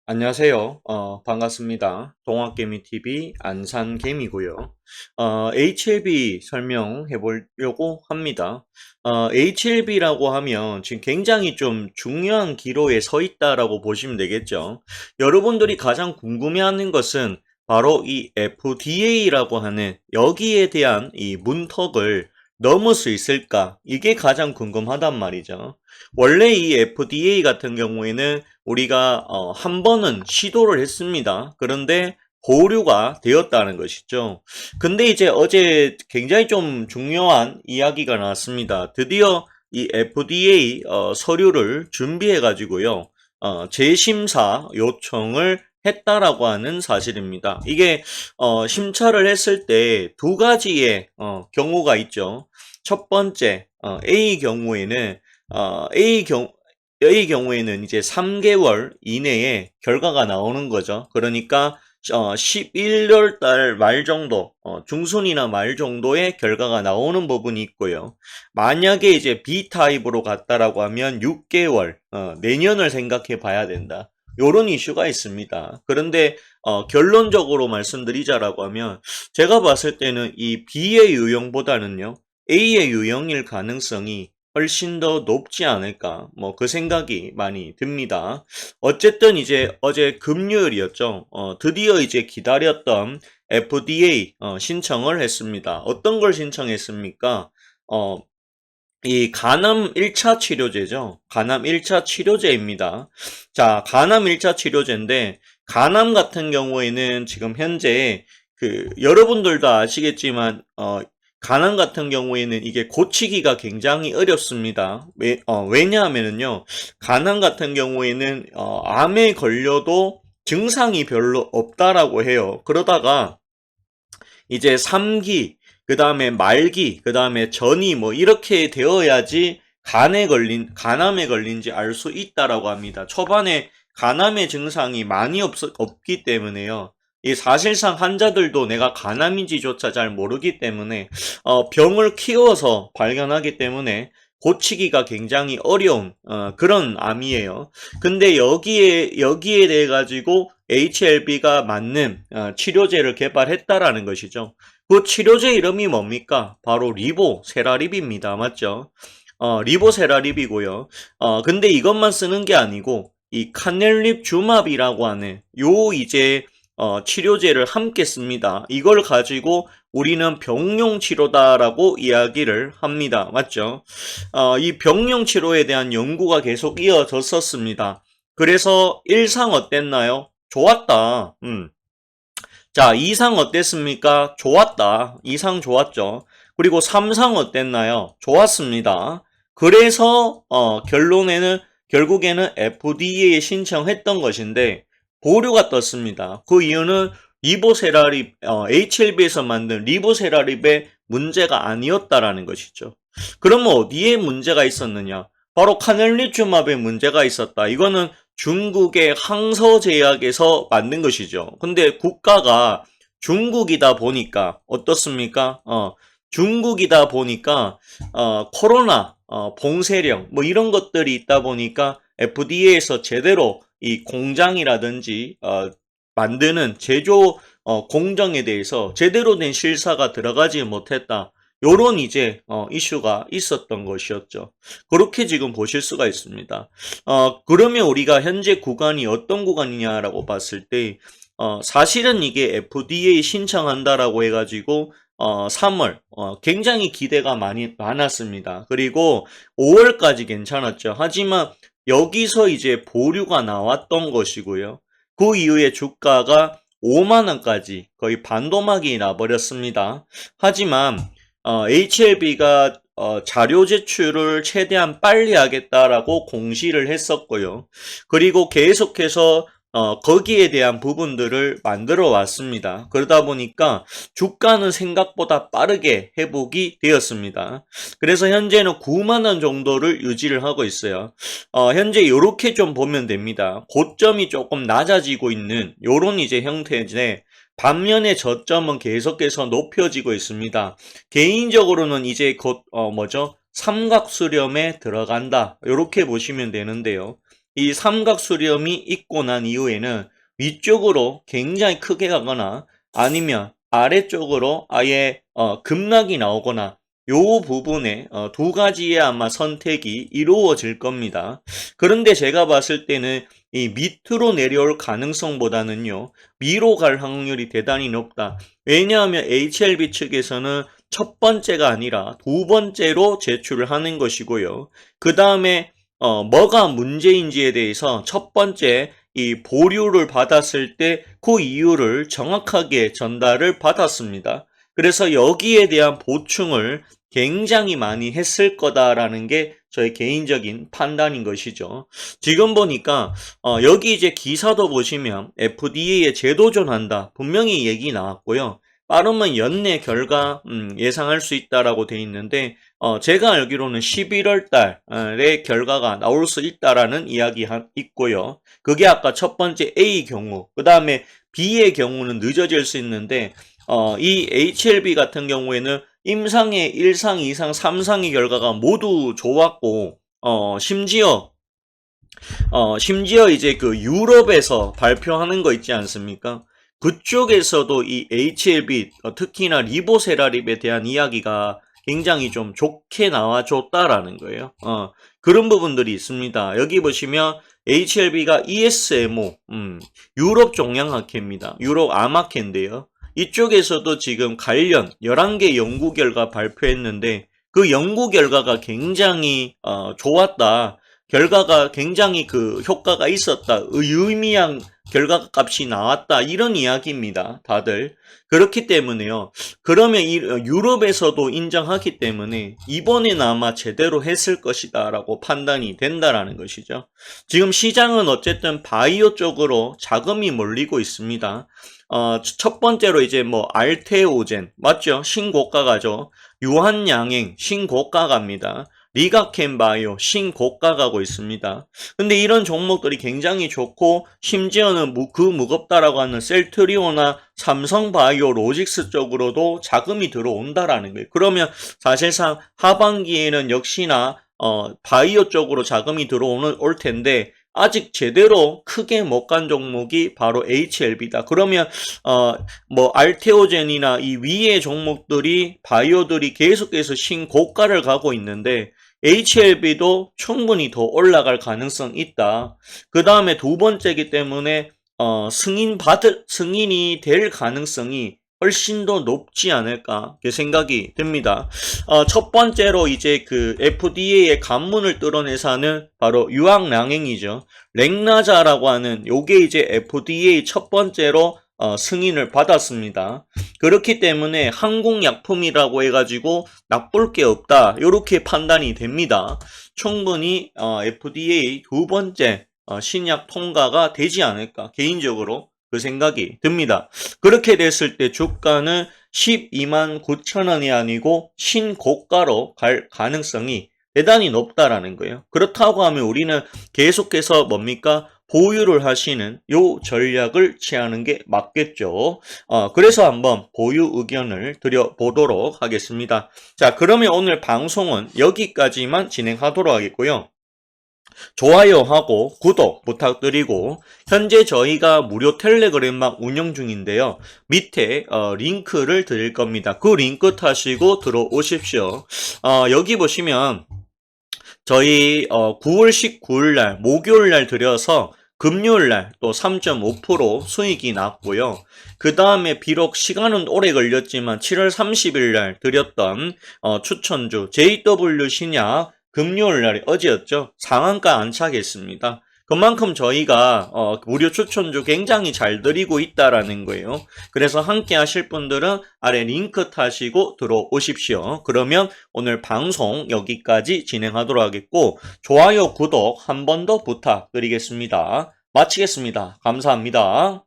안녕하세요. 반갑습니다. 동학개미TV 안산개미고요. HLB 설명해 보려고 합니다. HLB라고 하면 지금 굉장히 좀 중요한 기로에 서 있다라고 보시면 되겠죠. 여러분들이 가장 궁금해하는 것은 바로 이 FDA라고 하는 여기에 대한 이 문턱을 넘을 수 있을까? 이게 가장 궁금하단 말이죠. 원래 이 FDA 같은 경우에는 우리가 한 번은 시도를 했습니다. 그런데 보류가 되었다는 것이죠. 근데 이제 어제 굉장히 좀 중요한 이야기가 나왔습니다. 드디어 이 FDA 서류를 준비해 가지고요. 재심사 요청을 했다라고 하는 사실입니다. 이게 심사를 했을 때 두 가지의 경우가 있죠. 첫 번째 A 경우에는 A 경우에는 이제 3개월 이내에 결과가 나오는 거죠. 그러니까 11월 달 말 정도, 중순이나 말 정도의 결과가 나오는 부분이 있고요. 만약에 이제 B타입으로 갔다라고 하면 6개월, 내년을 생각해 봐야 된다. 요런 이슈가 있습니다. 그런데 결론적으로 말씀드리자라고 하면 제가 봤을 때는 이 B의 유형보다는요. A의 유형일 가능성이 훨씬 더 높지 않을까 그 생각이 많이 듭니다. 어쨌든 이제 어제 금요일이었죠. 드디어 이제 기다렸던 FDA 신청을 했습니다. 어떤 걸 신청했습니까? 이 간암 1차 치료제죠. 간암 1차 치료제입니다. 자, 간암 1차 치료제인데 간암 같은 경우에는 지금 현재 여러분들도 아시겠지만 간암 같은 경우에는 이게 고치기가 굉장히 어렵습니다. 왜냐하면요. 간암 같은 경우에는 암에 걸려도 증상이 별로 없다라고 해요. 그러다가 이제 3기, 그 다음에 말기, 그 다음에 전이 이렇게 되어야지 간암에 걸린지 알 수 있다라고 합니다. 초반에 간암의 증상이 많이 없기 때문에요. 이 사실상 환자들도 내가 간암인지조차 잘 모르기 때문에 병을 키워서 발견하기 때문에 고치기가 굉장히 어려운 그런 암이에요. 근데 여기에 대해 가지고 HLB가 맞는 치료제를 개발했다라는 것이죠. 그 치료제 이름이 뭡니까? 바로 리보세라립입니다. 맞죠? 리보세라립이고요. 근데 이것만 쓰는 게 아니고 이 카넬립주맙이라고 하는 요 이제 치료제를 함께 씁니다. 이걸 가지고 우리는 병용 치료다라고 이야기를 합니다. 맞죠? 이 병용 치료에 대한 연구가 계속 이어졌었습니다. 그래서 1상 어땠나요? 좋았다. 자, 2상 어땠습니까? 좋았다. 2상 좋았죠. 그리고 3상 어땠나요? 좋았습니다. 그래서 결국에는 FDA에 신청했던 것인데 보류가 떴습니다. 그 이유는 리보세라립, HLB에서 만든 리보세라립의 문제가 아니었다라는 것이죠. 그러면 어디에 문제가 있었느냐? 바로 카넬리주맙에 문제가 있었다. 이거는 중국의 항서제약에서 만든 것이죠. 근데 국가가 중국이다 보니까 어떻습니까? 중국이다 보니까 코로나, 봉쇄령 이런 것들이 있다 보니까 FDA에서 제대로 이 공장이라든지 만드는 제조 공정에 대해서 제대로 된 실사가 들어가지 못했다. 요런 이제 이슈가 있었던 것이었죠. 그렇게 지금 보실 수가 있습니다. 그러면 우리가 현재 구간이 어떤 구간이냐라고 봤을 때 사실은 이게 FDA 신청한다라고 해가지고 3월 굉장히 기대가 많았습니다. 그리고 5월까지 괜찮았죠. 하지만 여기서 이제 보류가 나왔던 것이고요. 그 이후에 주가가 5만 원까지 거의 반도막이 나버렸습니다. 하지만 HLB가 자료 제출을 최대한 빨리 하겠다라고 공시를 했었고요. 그리고 계속해서 거기에 대한 부분들을 만들어 왔습니다. 그러다 보니까 주가는 생각보다 빠르게 회복이 되었습니다. 그래서 현재는 9만 원 정도를 유지를 하고 있어요. 현재 이렇게 좀 보면 됩니다. 고점이 조금 낮아지고 있는 요런 이제 형태인데 반면에 저점은 계속해서 높여지고 있습니다. 개인적으로는 이제 곧 삼각수렴에 들어간다. 이렇게 보시면 되는데요. 이 삼각수렴이 있고 난 이후에는 위쪽으로 굉장히 크게 가거나 아니면 아래쪽으로 아예 급락이 나오거나 요 부분에 두 가지의 아마 선택이 이루어질 겁니다. 그런데 제가 봤을 때는 이 밑으로 내려올 가능성보다는요, 위로 갈 확률이 대단히 높다. 왜냐하면 HLB 측에서는 첫 번째가 아니라 두 번째로 제출을 하는 것이고요. 그 다음에 뭐가 문제인지에 대해서 첫 번째 이 보류를 받았을 때 그 이유를 정확하게 전달을 받았습니다. 그래서 여기에 대한 보충을 굉장히 많이 했을 거다라는 게 저의 개인적인 판단인 것이죠. 지금 보니까 여기 이제 기사도 보시면 FDA에 재도전한다 분명히 얘기 나왔고요. 빠르면 연내 결과 예상할 수 있다라고 돼 있는데 제가 알기로는 11월 달에 결과가 나올 수 있다라는 이야기 있고요. 그게 아까 첫 번째 A 경우, 그 다음에 B의 경우는 늦어질 수 있는데 이 HLB 같은 경우에는 임상의 1상, 2상, 3상의 결과가 모두 좋았고 심지어 이제 그 유럽에서 발표하는 거 있지 않습니까? 그쪽에서도 이 HLB, 특히나 리보세라립에 대한 이야기가 굉장히 좀 좋게 나와줬다라는 거예요. 그런 부분들이 있습니다. 여기 보시면 HLB가 ESMO, 유럽 종양학회입니다. 유럽 암학회인데요. 이쪽에서도 지금 관련 11개 연구 결과 발표했는데 그 연구 결과가 굉장히 좋았다. 결과가 굉장히 그 효과가 있었다. 유의미한 결과 값이 나왔다. 이런 이야기입니다. 다들. 그렇기 때문에요. 그러면 유럽에서도 인정하기 때문에 이번에는 아마 제대로 했을 것이다 라고 판단이 된다라는 것이죠. 지금 시장은 어쨌든 바이오 쪽으로 자금이 몰리고 있습니다. 첫 번째로 이제 뭐 알테오젠 맞죠? 신고가가죠. 유한양행 신고가갑니다. 리가켄바이오 신고가가고 있습니다. 근데 이런 종목들이 굉장히 좋고 심지어는 그 무겁다라고 하는 셀트리오나 삼성바이오 로직스 쪽으로도 자금이 들어온다라는 거예요. 그러면 사실상 하반기에는 역시나 바이오 쪽으로 자금이 올 텐데 아직 제대로 크게 못 간 종목이 바로 HLB다. 그러면 뭐 알테오젠이나 이 위의 종목들이 바이오들이 계속해서 신고가를 가고 있는데 HLB도 충분히 더 올라갈 가능성이 있다. 그 다음에 두 번째이기 때문에 승인이 될 가능성이 훨씬 더 높지 않을까 생각이 듭니다. 첫 번째로 이제 그 FDA의 관문을 뚫어내서는 바로 유황량행이죠. 렉나자라고 하는 요게 이제 FDA 첫 번째로 승인을 받았습니다. 그렇기 때문에 항공약품이라고 해가지고 나쁠 게 없다. 이렇게 판단이 됩니다. 충분히 FDA 두 번째 신약 통과가 되지 않을까 개인적으로 그 생각이 듭니다. 그렇게 됐을 때 주가는 12만 9천 원이 아니고 신고가로 갈 가능성이 대단히 높다라는 거예요. 그렇다고 하면 우리는 계속해서 뭡니까? 보유를 하시는 요 전략을 취하는 게 맞겠죠. 그래서 한번 보유 의견을 드려보도록 하겠습니다. 자, 그러면 오늘 방송은 여기까지만 진행하도록 하겠고요. 좋아요하고 구독 부탁드리고 현재 저희가 무료 텔레그램방 운영 중인데요. 밑에 링크를 드릴 겁니다. 그 링크 타시고 들어오십시오. 여기 보시면 저희 9월 19일 날 목요일 날 드려서 금요일 날 또 3.5% 수익이 났고요. 그 다음에 비록 시간은 오래 걸렸지만 7월 30일 날 드렸던 추천주 JW 신약 금요일 날이 어제였죠. 상한가 안착했습니다. 그만큼 저희가 무료 추천주 굉장히 잘 드리고 있다라는 거예요. 그래서 함께 하실 분들은 아래 링크 타시고 들어오십시오. 그러면 오늘 방송 여기까지 진행하도록 하겠고 좋아요, 구독 한 번 더 부탁드리겠습니다. 마치겠습니다. 감사합니다.